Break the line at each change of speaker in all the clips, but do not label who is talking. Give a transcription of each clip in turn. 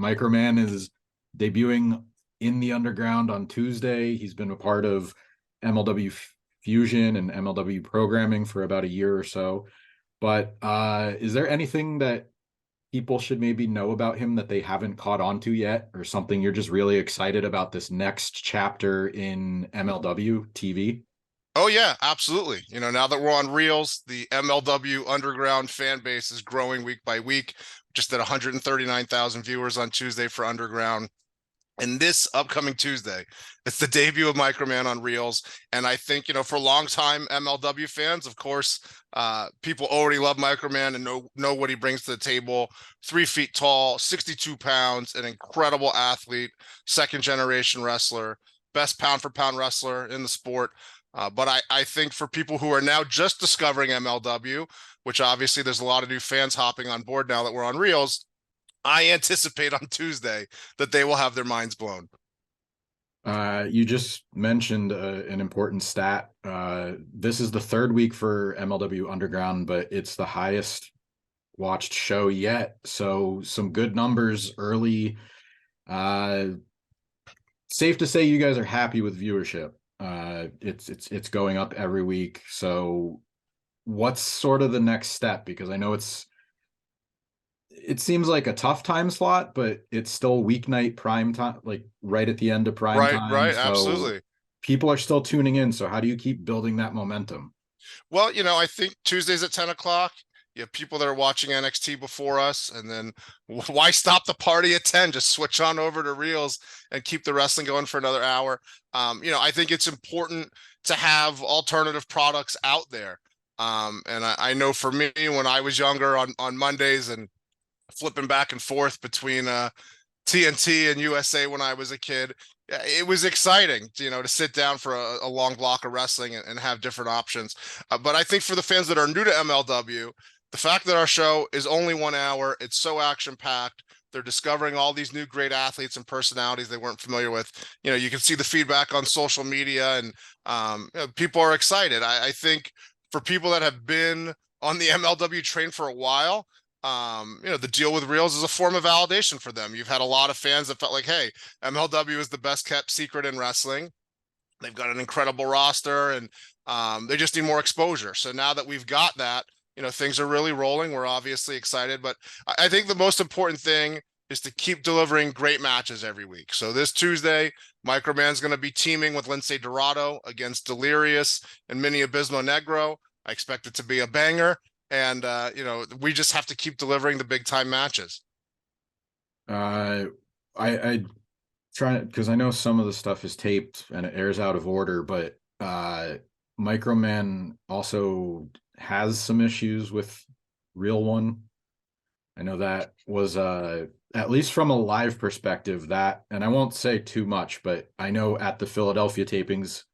Microman is debuting in the Underground on Tuesday. He's been a part of MLW Fusion and MLW programming for about a year or so. But is there anything that people should maybe know about him that they haven't caught on to yet, or something you're just really excited about this next chapter in MLW TV?
Oh yeah, absolutely. Now that we're on Reels, the MLW Underground fan base is growing week by week. Just at 139,000 viewers on Tuesday for Underground. And this upcoming Tuesday, it's the debut of Microman on Reels. And I think, for long-time MLW fans, of course, people already love Microman and know what he brings to the table. 3 feet tall, 62 pounds, an incredible athlete, second-generation wrestler, best pound-for-pound wrestler in the sport. But I think for people who are now just discovering MLW, which obviously there's a lot of new fans hopping on board now that we're on Reels, I anticipate on Tuesday that they will have their minds blown.
You just mentioned an important stat. This is the third week for MLW Underground, but it's the highest watched show yet. So some good numbers early. Safe to say you guys are happy with viewership. It's going up every week. So what's sort of the next step? Because I know it seems like a tough time slot, but it's still weeknight prime time, like right at the end of prime time.
Right,
So
absolutely.
people are still tuning in. So how do you keep building that momentum?
Well, I think Tuesdays at 10 o'clock. You have people that are watching NXT before us, and then why stop the party at 10? Just switch on over to Reels and keep the wrestling going for another hour. I think it's important to have alternative products out there. And I know for me, when I was younger on Mondays and flipping back and forth between TNT and USA when I was a kid, it was exciting, to sit down for a long block of wrestling and have different options. But I think for the fans that are new to MLW, the fact that our show is only 1 hour, it's so action-packed. They're discovering all these new great athletes and personalities they weren't familiar with. You can see the feedback on social media, and people are excited. I think for people that have been on the MLW train for a while, the deal with Reels is a form of validation for them. You've had a lot of fans that felt like, hey, MLW is the best kept secret in wrestling. They've got an incredible roster, and they just need more exposure. So now that we've got that, things are really rolling. We're obviously excited, but I think the most important thing is to keep delivering great matches every week. So this Tuesday, Microman's going to be teaming with Lince Dorado against Delirious and Mini Abismo Negro. I expect it to be a banger. And, we just have to keep delivering the big time matches.
I try, because I know some of the stuff is taped and it airs out of order, but Microman also has some issues with Real One. I know that was at least from a live perspective, that, and I won't say too much, but I know at the Philadelphia tapings,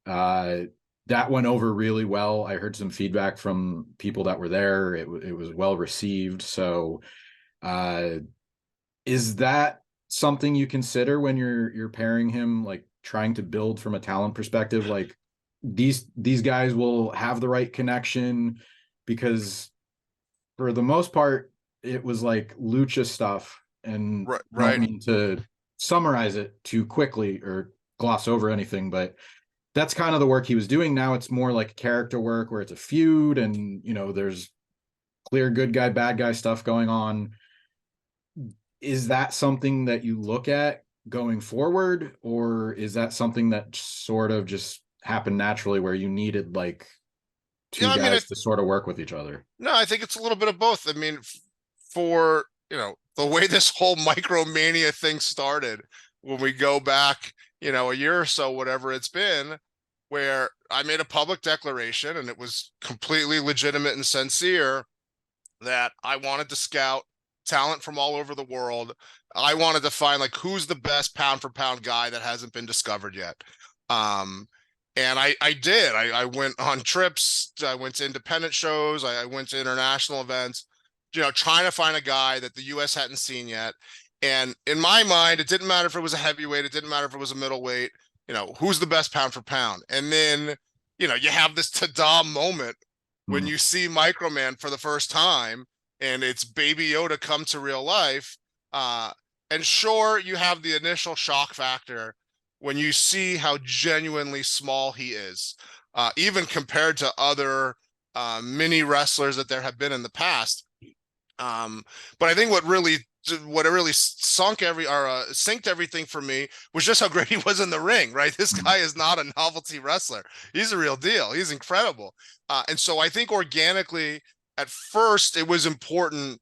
that went over really well. I heard some feedback from people that were there. It was well received. So is that something you consider when you're pairing him, like trying to build from a talent perspective? Like these guys will have the right connection, because for the most part it was like lucha stuff, and I don't
Right.
mean to summarize it too quickly or gloss over anything, but that's kind of the work he was doing. Now it's more like character work where it's a feud and, there's clear good guy, bad guy stuff going on. Is that something that you look at going forward, or is that something that sort of just happened naturally where you needed like
Yeah,
two
I mean,
guys to sort of work with each other?
no, I think it's a little bit of both. I mean, for, the way this whole Micromania thing started, when we go back, a year or so, whatever it's been, where I made a public declaration, and it was completely legitimate and sincere, that I wanted to scout talent from all over the world. I wanted to find like who's the best pound for pound guy that hasn't been discovered yet. Um, and I did. I went on trips. I went to independent shows. I went to international events, trying to find a guy that the U.S. hadn't seen yet. And in my mind, it didn't matter if it was a heavyweight. It didn't matter if it was a middleweight. Who's the best pound for pound? And then, you have this ta-da moment when
Hmm.
you see Microman for the first time, and it's Baby Yoda come to real life. And sure, you have the initial shock factor when you see how genuinely small he is, even compared to other mini wrestlers that there have been in the past. But I think what it really sunk synced everything for me was just how great he was in the ring, right? This
Mhm.
guy is not a novelty wrestler. He's a real deal. He's incredible. And so I think organically at first it was important,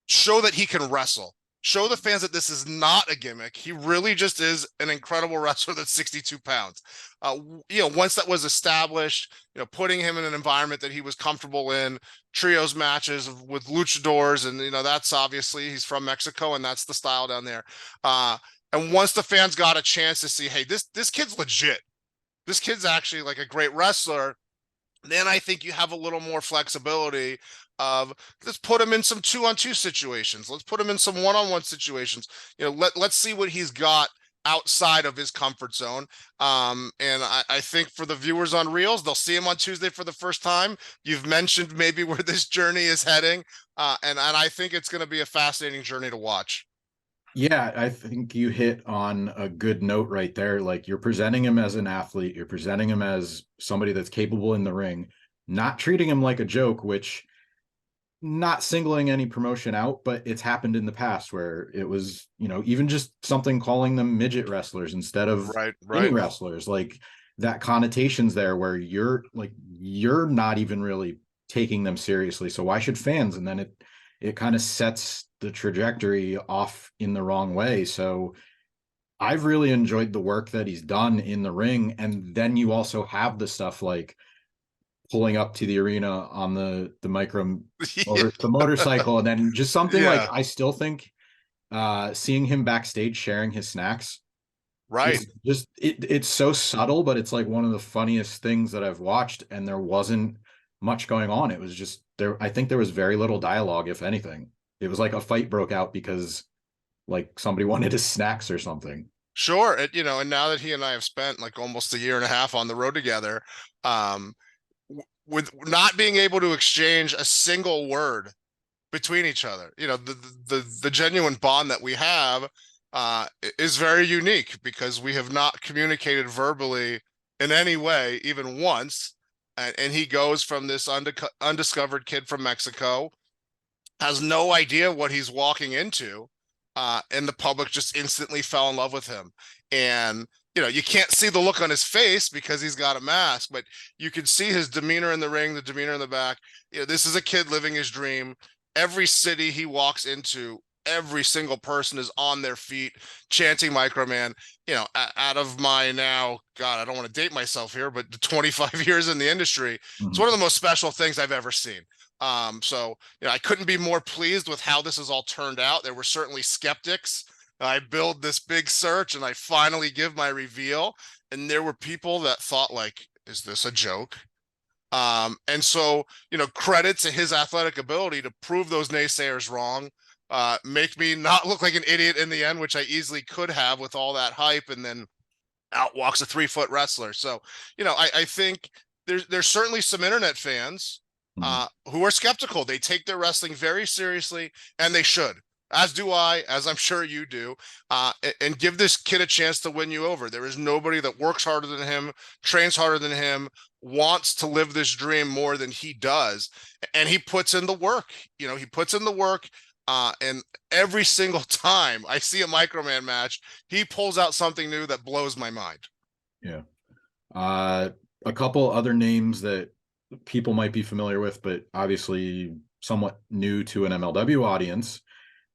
show that he can wrestle. Show the fans that this is not a gimmick. He really just is an incredible wrestler that's 62 pounds. Once that was established, putting him in an environment that he was comfortable in, trios matches with luchadors, and that's obviously he's from Mexico, and that's the style down there. And once the fans got a chance to see, hey, this kid's legit. This kid's actually like a great wrestler, then I think you have a little more flexibility of, let's put him in some 2-on-2 situations. Let's put him in some 1-on-1 situations. Let's see what he's got outside of his comfort zone. And I think for the viewers on Reels, they'll see him on Tuesday for the first time. You've mentioned maybe where this journey is heading. And I think it's going to be a fascinating journey to watch.
Yeah, I think you hit on a good note right there. Like, you're presenting him as an athlete, you're presenting him as somebody that's capable in the ring, not treating him like a joke, which, not singling any promotion out, but it's happened in the past where it was, even just something, calling them midget wrestlers instead of
Right,
mini
right.
wrestlers. Like, that connotation's there where you're not even really taking them seriously. So why should fans? And then it kind of sets the trajectory off in the wrong way. So I've really enjoyed the work that he's done in the ring. And then you also have the stuff like pulling up to the arena on the micro or the motorcycle, and then just something like,
Yeah,
I still think seeing him backstage sharing his snacks
right.
is just it's so subtle, but it's like one of the funniest things that I've watched, and there wasn't much going on. It was just there. I think there was very little dialogue, if anything. It was like a fight broke out because like somebody wanted his snacks or something.
Sure. And now that he and I have spent like almost a year and a half on the road together, um, with not being able to exchange a single word between each other, the genuine bond that we have is very unique because we have not communicated verbally in any way, even once. And he goes from this undiscovered kid from Mexico, has no idea what he's walking into, and the public just instantly fell in love with him. And you can't see the look on his face because he's got a mask, but you can see his demeanor in the ring, the demeanor in the back. This is a kid living his dream. Every city he walks into, every single person is on their feet chanting Microman. Out of my now, God, I don't want to date myself here, but 25 years in the industry, it's one of
Mhm.
the most special things I've ever seen. So I couldn't be more pleased with how this has all turned out. There were certainly skeptics. I build this big search and I finally give my reveal, and there were people that thought like, is this a joke? And so, credit to his athletic ability to prove those naysayers wrong, make me not look like an idiot in the end, which I easily could have with all that hype, and then out walks a 3-foot wrestler. So, I think there's certainly some internet fans
Mhm.
who are skeptical. They take their wrestling very seriously, and they should. As do I, as I'm sure you do, and give this kid a chance to win you over. There is nobody that works harder than him, trains harder than him, wants to live this dream more than he does, and he puts in the work. He puts in the work, and every single time I see a Microman match, he pulls out something new that blows my mind.
Yeah. Uh, a couple other names that people might be familiar with, but obviously somewhat new to an MLW audience.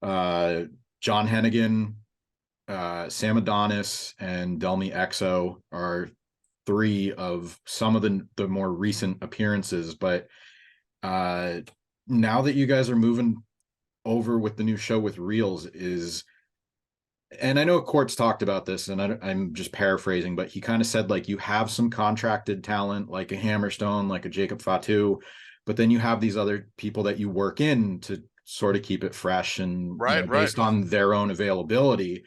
Uh, John Hennigan, Sam Adonis, and Delmy Exo are three of some of the more recent appearances. But uh, now that you guys are moving over with the new show with Reelz, and I know Court's talked about this, and I'm just paraphrasing, but he kind of said like you have some contracted talent, like a Hammerstone, like a Jacob Fatu, but then you have these other people that you work in to sort of keep it fresh and
Right, right.
based on their own availability.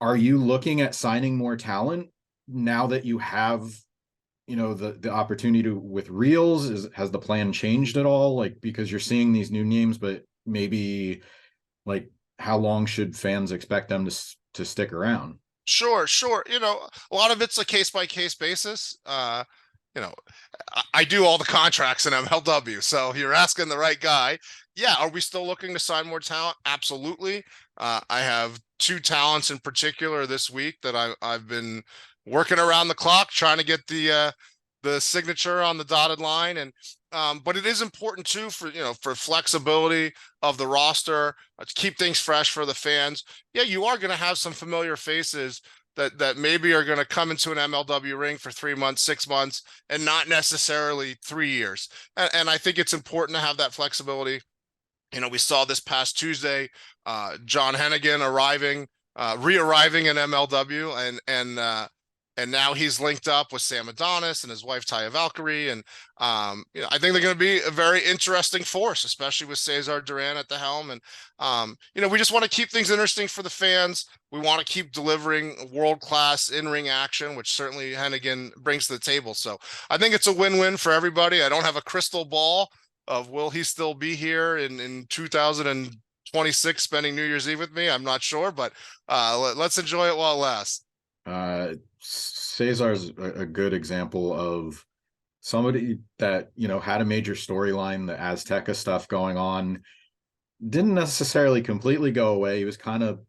Are you looking at signing more talent now that you have the opportunity to with Reels? Has the plan changed at all? Like, because you're seeing these new names, but maybe like how long should fans expect them to stick around?
Sure, sure. You know, a lot of it's a case by case basis. You know, I do all the contracts in MLW, so you're asking the right guy. Yeah, are we still looking to sign more talent? Absolutely. I have two talents in particular this week that I've been working around the clock trying to get the signature on the dotted line. And but it is important too for, you know, for flexibility of the roster, to keep things fresh for the fans. Yeah, you are going to have some familiar faces that maybe are going to come into an MLW ring for 3 months, 6 months, and not necessarily 3 years. And I think it's important to have that flexibility. You know, we saw this past Tuesday, John Hennigan re-arriving in MLW, and now he's linked up with Sam Adonis and his wife Taya Valkyrie, and you know, I think they're going to be a very interesting force, especially with Cesar Duran at the helm. And you know, we just want to keep things interesting for the fans. We want to keep delivering world-class in-ring action, which certainly Hennigan brings to the table. So I think it's a win-win for everybody. I don't have a crystal ball of will he still be here in 2026 spending New Year's Eve with me. I'm not sure, but let's enjoy it while it lasts.
Cesar's a good example of somebody that, you know, had a major storyline, the Azteca stuff going on, didn't necessarily completely go away. He was kind of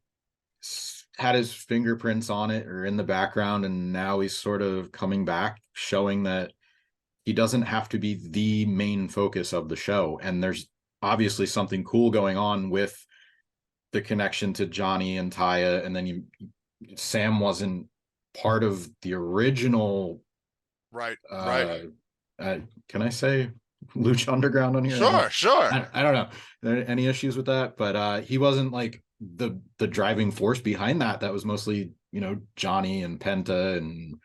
had his fingerprints on it or in the background, and now he's sort of coming back, showing that he doesn't have to be the main focus of the show. And there's obviously something cool going on with the connection to Johnny and Taya. And then Sam wasn't part of the original.
Right.
Can I say Lucha Underground on here?
Sure, sure.
I don't know. Are there any issues with that? But he wasn't like the driving force behind that. That was mostly, you know, Johnny and Penta and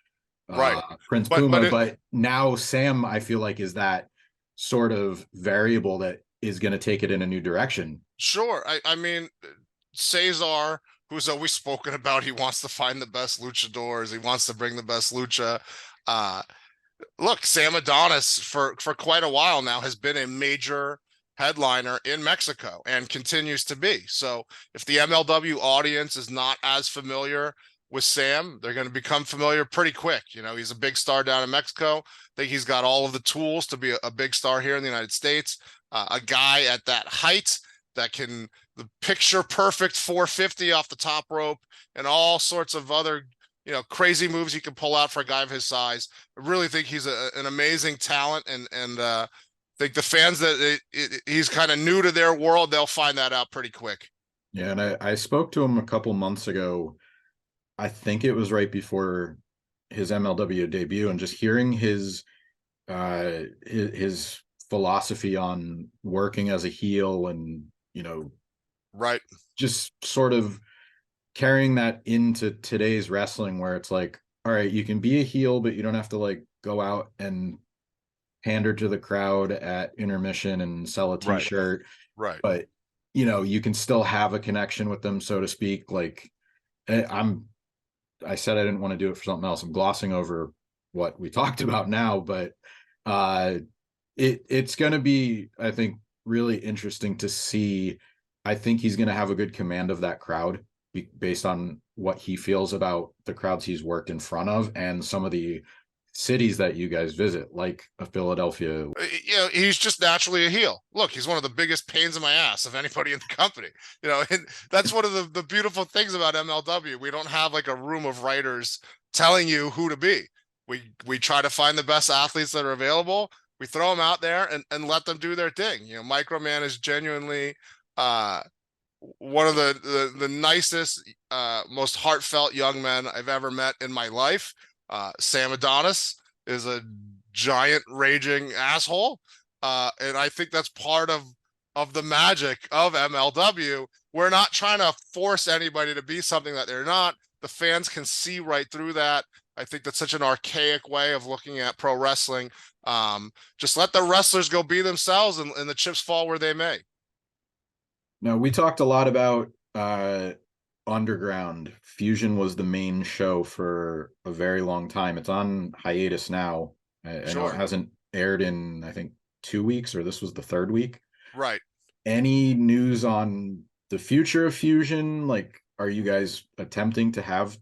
Right.
Prince Puma. But now Sam, I feel like, is that sort of variable that is going to take it in a new direction.
Sure. I mean, Cesar, who's always spoken about, he wants to find the best luchadors. He wants to bring the best lucha. Look, Sam Adonis for quite a while now has been a major headliner in Mexico and continues to be. So if the MLW audience is not as familiar with Sam, they're going to become familiar pretty quick. You know, he's a big star down in Mexico. I think he's got all of the tools to be a big star here in the United States. A guy at that height that can the picture perfect 450 off the top rope and all sorts of other, you know, crazy moves he can pull out for a guy of his size. I really think he's an amazing talent, and I think the fans that he's kind of new to their world, they'll find that out pretty quick.
Yeah, and I spoke to him a couple months ago. I think it was right before his MLW debut, and just hearing his philosophy on working as a heel and, you know,
right,
just sort of carrying that into today's wrestling, where it's like, all right, you can be a heel, but you don't have to like go out and pander to the crowd at intermission and sell a t-shirt.
Right.
But, you know, you can still have a connection with them, so to speak. Like, I said I didn't want to do it for something else. I'm glossing over what we talked about now, but it's going to be, I think, really interesting to see. I think he's going to have a good command of that crowd based on what he feels about the crowds he's worked in front of and some of the cities that you guys visit, like a Philadelphia.
You know, he's just naturally a heel. Look, he's one of the biggest pains in my ass of anybody in the company. You know, and that's one of the beautiful things about MLW. We don't have like a room of writers telling you who to be. We try to find the best athletes that are available. We throw them out there and let them do their thing. You know, Microman is genuinely one of the nicest, most heartfelt young men I've ever met in my life. Sam Adonis is a giant raging asshole. And I think that's part of the magic of MLW. We're not trying to force anybody to be something that they're not. The fans can see right through that. I think that's such an archaic way of looking at pro wrestling. Just let the wrestlers go be themselves and the chips fall where they may.
Now, we talked a lot about Underground. Fusion was the main show for a very long time. It's on hiatus now. I know it hasn't aired in, I think, 2 weeks, or this was the third week.
Right.
Any news on the future of Fusion, like, are you guys attempting to have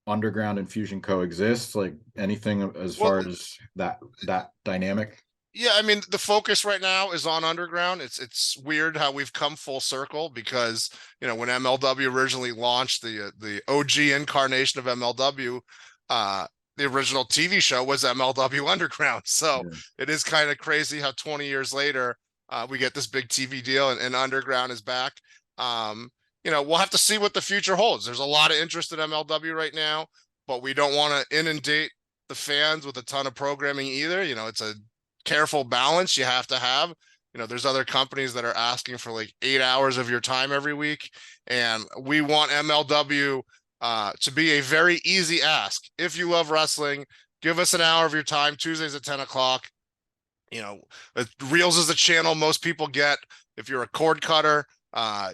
Underground and Fusion coexist? Like anything as
Well,
far as that dynamic?
yeah, I mean, the focus right now is on Underground. It's weird how we've come full circle because, when MLW originally launched, the OG incarnation of MLW, the original TV show was MLW Underground. So
Yeah.
it is kind of crazy how 20 years later, we get this big TV deal and Underground is back. We'll have to see what the future holds. There's a lot of interest in MLW right now, but we don't want to inundate the fans with a ton of programming either. It's a careful balance you have to have. There's other companies that are asking for like 8 hours of your time every week, and we want MLW to be a very easy ask. If you love wrestling, give us an hour of your time Tuesdays at 10 o'clock. Reelz is the channel most people get. If you're a cord cutter,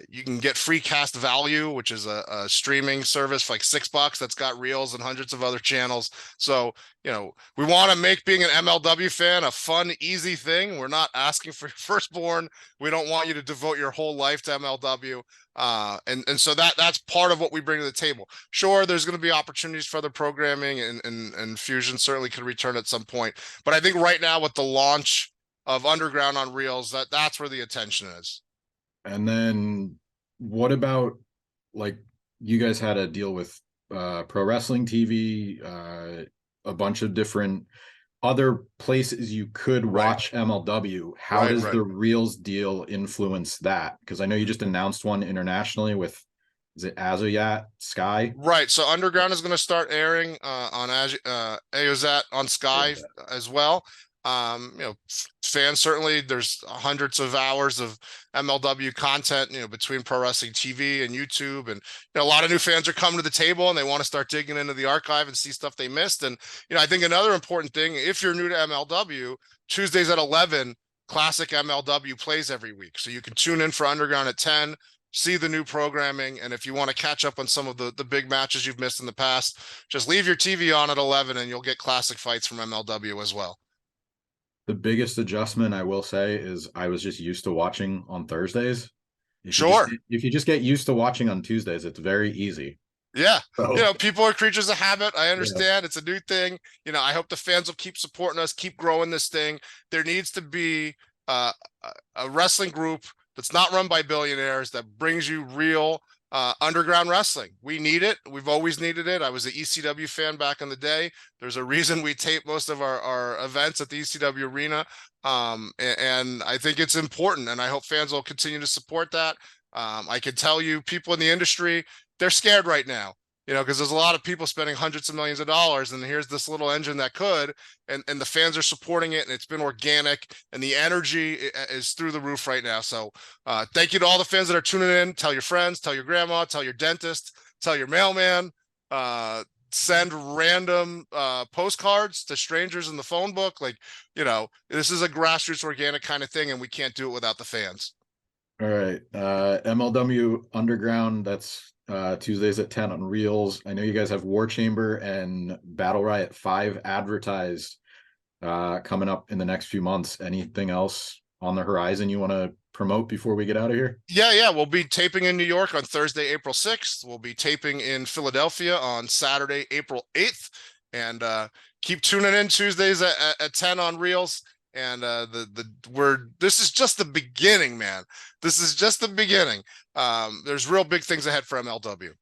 you can get free cast value, which is a streaming service for like $6 that's got Reelz and hundreds of other channels. So, we want to make being an MLW fan a fun, easy thing. We're not asking for your firstborn. We don't want you to devote your whole life to MLW. And so that's part of what we bring to the table. Sure, there's going to be opportunities for other programming, and Fusion certainly could return at some point. But I think right now with the launch of Underground on Reelz, that's where the attention is.
And then what about, like, you guys had a deal with Pro Wrestling TV, a bunch of different other places you could watch MLW. How does
Right.
the Reels deal influence that? Because I know you just announced one internationally with, is it Azoyat Sky?
Right. So Underground is going to start airing on AOZat on Sky as well. Fans certainly, there's hundreds of hours of MLW content, between Pro Wrestling TV and YouTube, and a lot of new fans are coming to the table and they want to start digging into the archive and see stuff they missed. And I think another important thing, if you're new to MLW, Tuesdays at 11, classic MLW plays every week, so you can tune in for Underground at 10. See the new programming, and if you want to catch up on some of the big matches you've missed in the past, just leave your TV on at 11 and you'll get classic fights from MLW as well.
The biggest adjustment I will say is I was just used to watching on Thursdays.
Sure.
If you just get used to watching on Tuesdays, it's very easy.
Yeah.
So,
People are creatures of habit. I understand.
yeah.
It's a new thing. I hope the fans will keep supporting us, keep growing this thing. There needs to be a wrestling group that's not run by billionaires that brings you real underground wrestling. We need it. We've always needed it. I was an ECW fan back in the day. There's a reason we tape most of our events at the ECW arena. And I think it's important, and I hope fans will continue to support that. I can tell you, people in the industry, they're scared right now, because there's a lot of people spending hundreds of millions of dollars, and here's this little engine that could, and the fans are supporting it, and it's been organic, and the energy is through the roof right now. So thank you to all the fans that are tuning in. Tell your friends, tell your grandma, tell your dentist, tell your mailman, send random postcards to strangers in the phone book. Like, this is a grassroots organic kind of thing, and we can't do it without the fans.
All right. MLW Underground, that's Tuesdays at 10 on Reelz. I know you guys have War Chamber and Battle Riot 5 advertised coming up in the next few months. Anything else on the horizon you want to promote before we get out of here?
Yeah. We'll be taping in New York on Thursday, April 6th. We'll be taping in Philadelphia on Saturday, April 8th. And keep tuning in Tuesdays at 10 on Reelz. And this is just the beginning, man. This is just the beginning. There's real big things ahead for MLW.